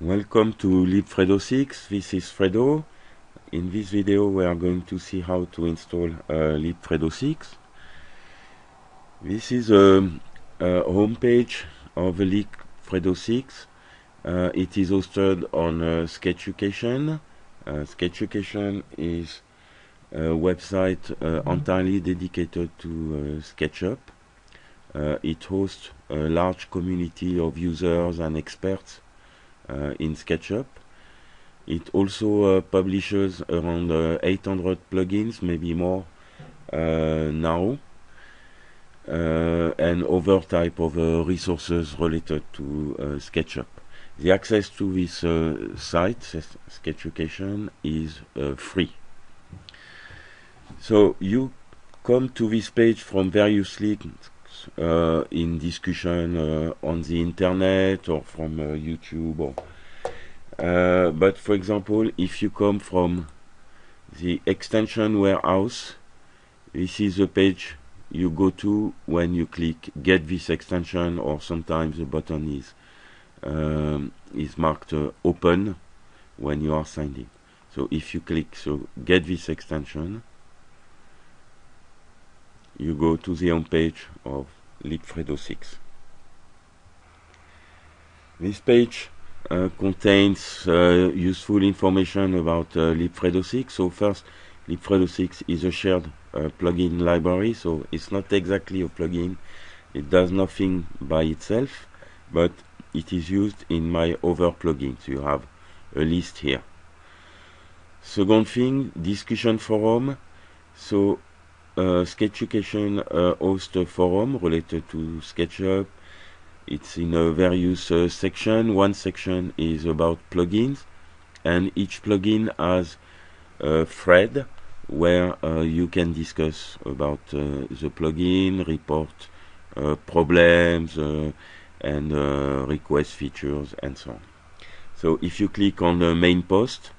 Welcome to libfredo 6. This is Fredo. In this video we are going to see how to install libfredo 6. This is a home page of libfredo 6. It is hosted on Sketchucation. Sketchucation is a website entirely dedicated to SketchUp. It hosts a large community of users and experts in SketchUp. It also publishes around 800 plugins, maybe more now, and other type of resources related to SketchUp. The access to this site, Sketchucation, is free. So you come to this page from various links in discussion on the internet or from YouTube, or but for example, if you come from the extension warehouse, this is the page you go to when you click get this extension, or sometimes the button is marked open when you are signed in. So if you click get this extension, you go to the home page of libfredo 6. This page contains useful information about libfredo 6. So first, libfredo 6 is a shared plugin library, so it's not exactly a plugin. It does nothing by itself, but it is used in my other plugins. You have a list here. Second thing, discussion forum. So Sketchucation hosts a forum related to SketchUp. It's in various sections. One section is about plugins, and each plugin has a thread where you can discuss about the plugin, report problems, and request features, and so on. So if you click on the main post,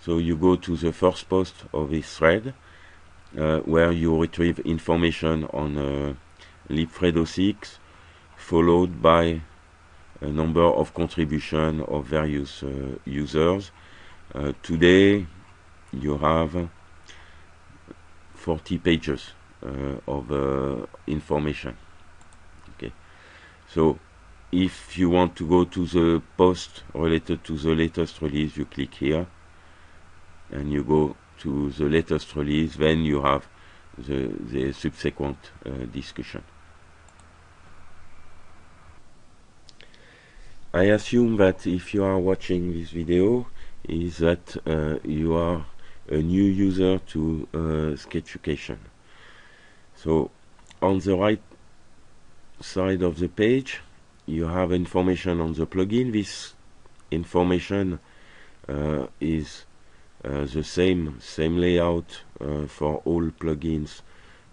so you go to the first post of this thread, where you retrieve information on libfredo 6, followed by a number of contributions of various users. Today you have 40 pages of information. Okay, so if you want to go to the post related to the latest release, you click here and you go to the latest release, then you have the subsequent discussion. I assume that if you are watching this video, is that you are a new user to Sketchucation. So on the right side of the page, you have information on the plugin. This information is the same layout for all plugins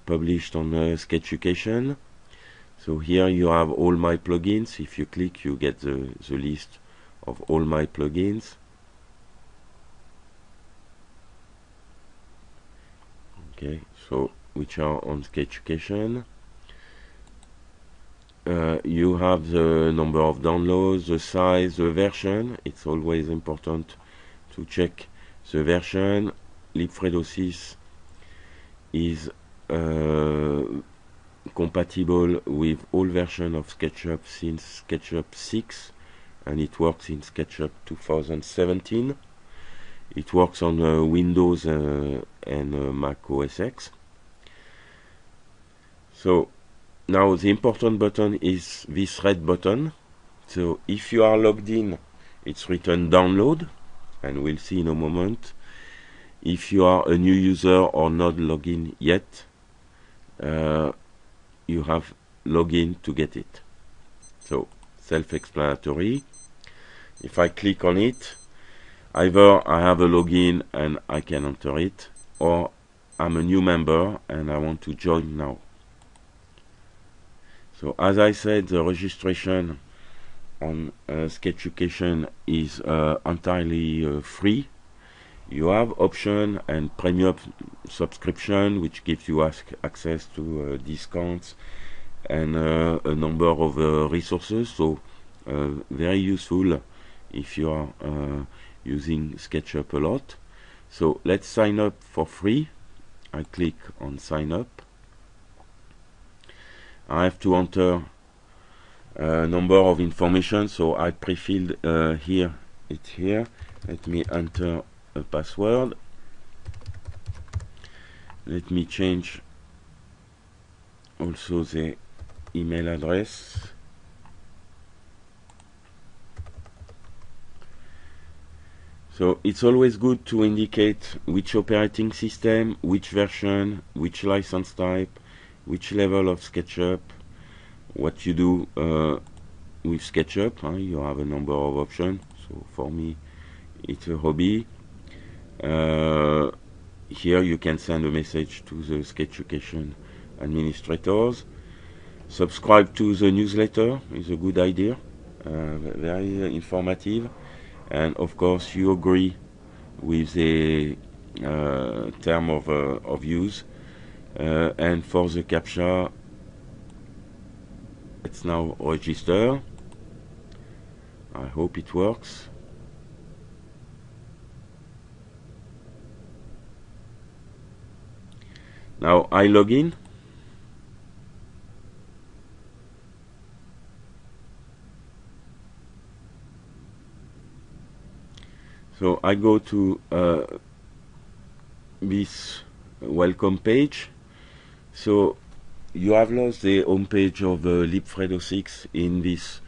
published on Sketchucation. So here you have all my plugins. If you click, you get the list of all my plugins. Okay, so which are on Sketchucation. You have the number of downloads, the size, the version. It's always important to check the version. libfredo 6 is compatible with all versions of SketchUp since SketchUp 6, and it works in SketchUp 2017. It works on Windows and Mac OS X. So now the important button is this red button. So if you are logged in, it's written download, and we'll see in a moment. If you are a new user or not logged in yet, you have login to get it. So self-explanatory. If I click on it, either I have a login and I can enter it, or I'm a new member and I want to join now. So as I said, the registration on Sketchucation is entirely free. You have option and premium subscription, which gives you access to discounts and a number of resources. So very useful if you are using SketchUp a lot. So let's sign up for free. I click on sign up. I have to enter a number of information, so I pre-filled here. It's here. Let me enter a password. Let me change also the email address. So it's always good to indicate which operating system, which version, which license type, which level of SketchUp, what you do with SketchUp. You have a number of options. So for me, it's a hobby. Here you can send a message to the Sketchucation administrators. Subscribe to the newsletter is a good idea, very informative. And of course you agree with the term of use. And for the CAPTCHA, let's now register. I hope it works. Now I log in. So I go to this welcome page. So you have lost the home page of libfredo 6 in this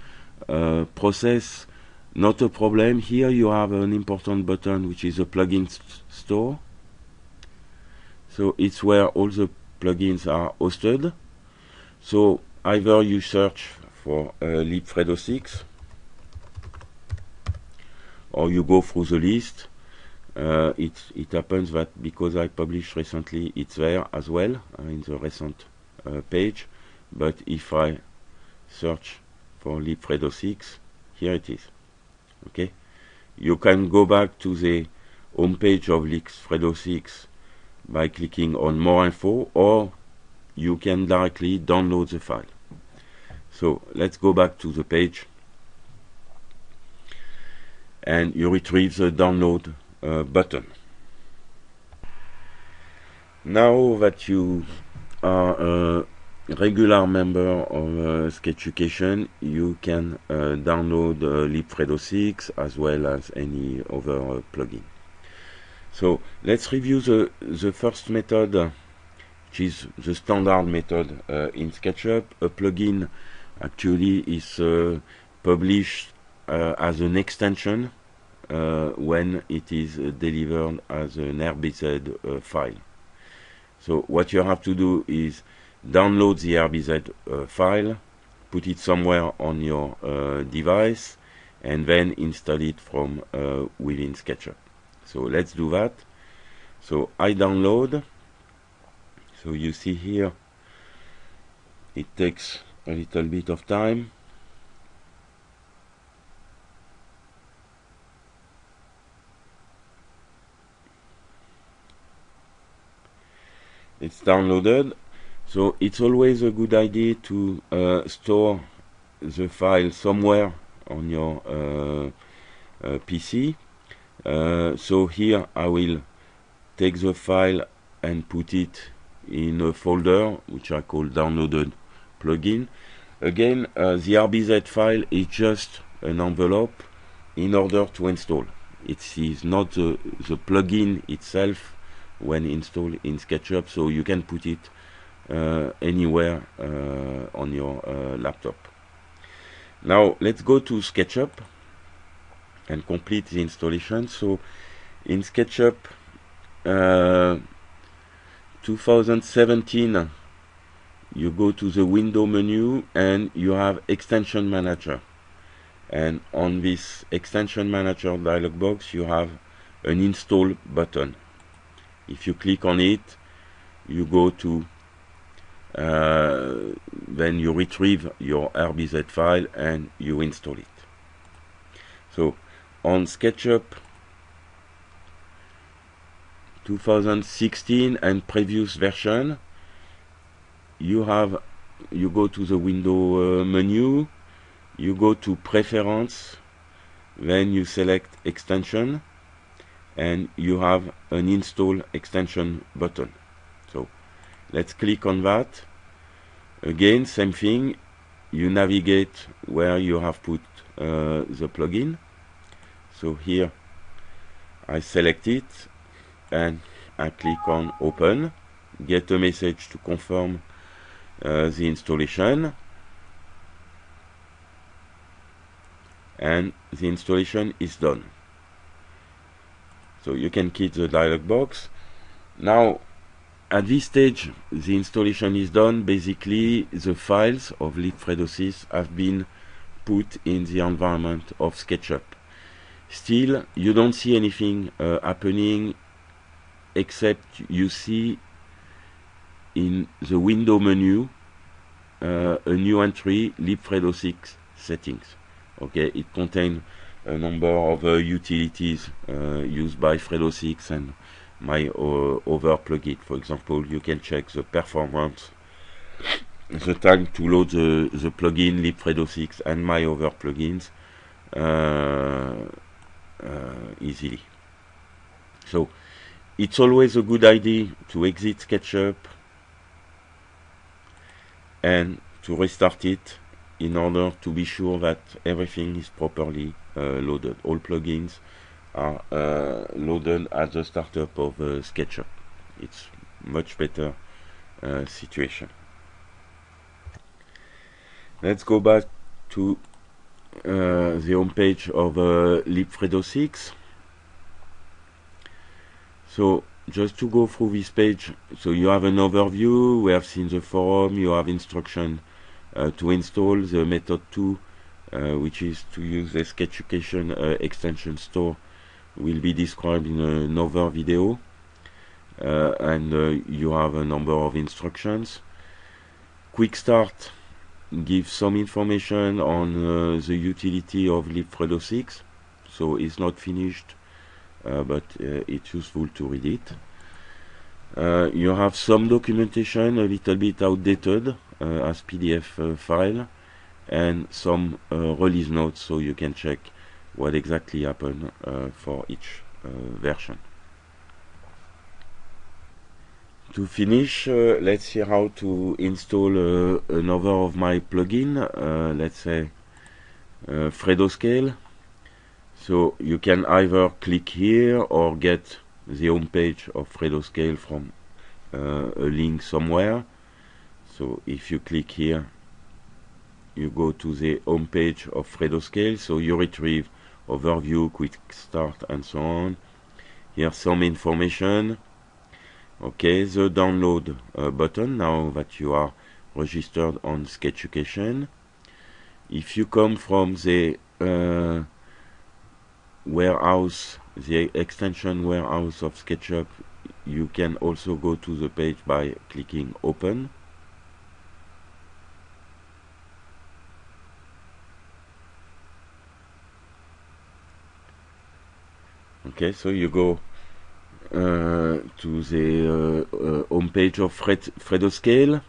process. Not a problem. Here you have an important button which is a plugin store. So it's where all the plugins are hosted. So either you search for libfredo 6 or you go through the list. It happens that because I published recently, it's there as well in the recent page. But if I search for libfredo 6, here it is. Okay, you can go back to the home page of libfredo 6 by clicking on more info, or you can directly download the file. So let's go back to the page, and you retrieve the download button. Now that you are a regular member of Sketchucation, you can download libfredo 6 as well as any other plugin. So let's review the first method, which is the standard method in SketchUp. A plugin actually is published as an extension when it is delivered as an RBZ file. So what you have to do is download the RBZ file, put it somewhere on your device, and then install it from within SketchUp. So let's do that. So I download. So you see here, it takes a little bit of time. It's downloaded. So it's always a good idea to store the file somewhere on your PC. So here I will take the file and put it in a folder which I call downloaded plugin. Again, the RBZ file is just an envelope in order to install. It is not the plugin itself when installed in SketchUp, so you can put it anywhere on your laptop. Now let's go to SketchUp and complete the installation. So in SketchUp 2017, you go to the window menu and you have extension manager, and on this extension manager dialog box you have an install button. If you click on it, you go to then you retrieve your RBZ file and you install it. So on SketchUp 2016 and previous version, you go to the window menu, you go to Preference, then you select Extension, and you have an Install Extension button. So let's click on that. Again, same thing, you navigate where you have put the plugin. So here I select it and I click on Open, get a message to confirm the installation, and the installation is done. So you can keep the dialog box. Now at this stage the installation is done. Basically the files of libfredo6 have been put in the environment of SketchUp. Still you don't see anything happening, except you see in the window menu a new entry, libfredo6 settings. Okay, it contains a number of utilities used by Fredo6 and my other plugin. For example, you can check the performance, the time to load the plugin libfredo6 and my other plugins easily. So it's always a good idea to exit SketchUp and to restart it in order to be sure that everything is properly loaded. All plugins are loaded at the startup of SketchUp. It's much better situation. Let's go back to the home page of libfredo6. So just to go through this page, so you have an overview, we have seen the forum, you have instruction to install the method 2, which is to use the Sketchucation extension store, will be described in another video, and you have a number of instructions. Quick Start gives some information on the utility of libfredo6, so it's not finished, but it's useful to read it. You have some documentation, a little bit outdated as PDF file, and some release notes, so you can check what exactly happened for each version. To finish, let's see how to install another of my plugin, let's say Fredoscale. So you can either click here or get the home page of Fredoscale from a link somewhere. So if you click here, you go to the home page of Fredoscale, so you retrieve overview, quick start, and so on. Here's some information. Okay, the download button, now that you are registered on Sketchucation. If you come from the warehouse, the extension warehouse of SketchUp, you can also go to the page by clicking Open. Okay, so you go to the home page of Fredoscale.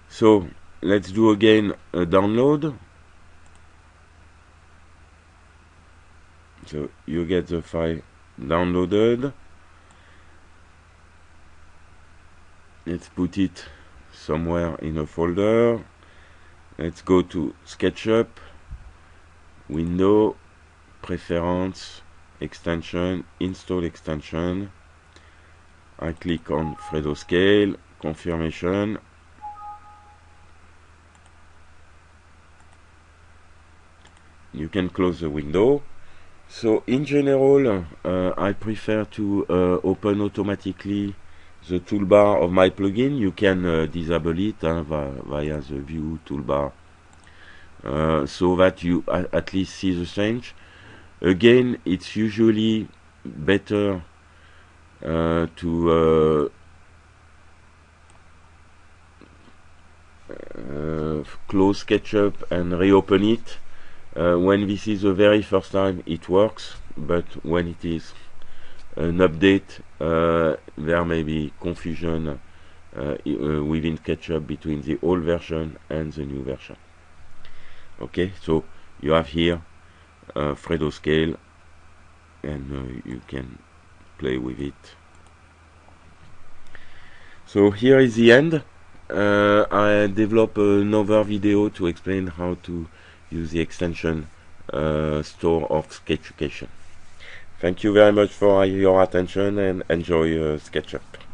So let's do again a download. So you get the file downloaded. Let's put it somewhere in a folder. Let's go to SketchUp, Window, Preference, Extension, Install Extension. I click on Fredoscale, confirmation. You can close the window. So in general, I prefer to open automatically the toolbar of my plugin. You can disable it via the view toolbar, so that you at least see the change. Again, it's usually better to close SketchUp and reopen it. When this is the very first time, it works, but when it is an update, there may be confusion within SketchUp between the old version and the new version. Okay, so you have here Fredo scale, and you can play with it. So here is the end. I develop another video to explain how to use the extension store of Sketchucation. Thank you very much for your attention, and enjoy SketchUp.